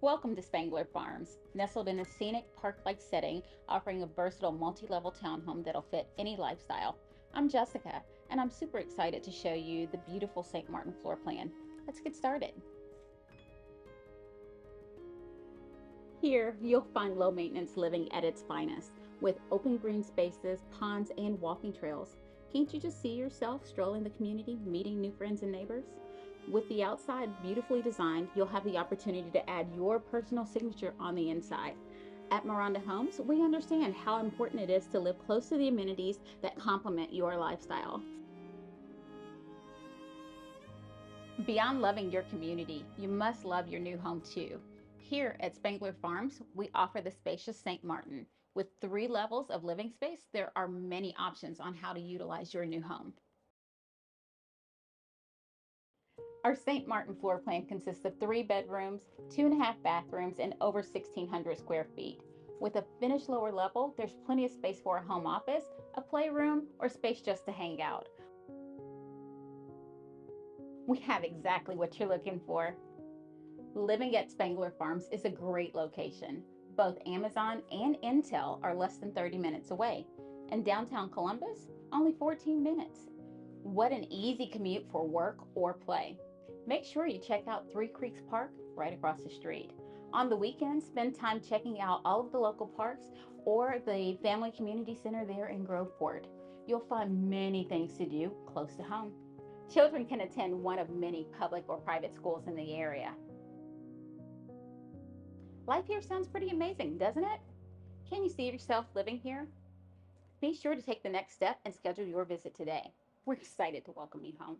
Welcome to Spangler Farms, nestled in a scenic park-like setting, offering a versatile multi-level townhome that'll fit any lifestyle. I'm Jessica, and I'm super excited to show you the beautiful St. Martin floor plan. Let's get started. Here, you'll find low-maintenance living at its finest, with open green spaces, ponds, and walking trails. Can't you just see yourself strolling the community, meeting new friends and neighbors? With the outside beautifully designed, you'll have the opportunity to add your personal signature on the inside. At Miranda Homes, we understand how important it is to live close to the amenities that complement your lifestyle. Beyond loving your community, you must love your new home too. Here at Spangler Farms, we offer the spacious St. Martin. With 3 levels of living space, there are many options on how to utilize your new home. Our St. Martin floor plan consists of 3 bedrooms, 2.5 bathrooms, and over 1,600 square feet. With a finished lower level, there's plenty of space for a home office, a playroom, or space just to hang out. We have exactly what you're looking for. Living at Spangler Farms is a great location. Both Amazon and Intel are less than 30 minutes away, and downtown Columbus, only 14 minutes. What an easy commute for work or play. Make sure you check out Three Creeks Park right across the street. On the weekends, spend time checking out all of the local parks or the Family Community Center there in Groveport. You'll find many things to do close to home. Children can attend one of many public or private schools in the area. Life here sounds pretty amazing, doesn't it? Can you see yourself living here? Be sure to take the next step and schedule your visit today. We're excited to welcome you home.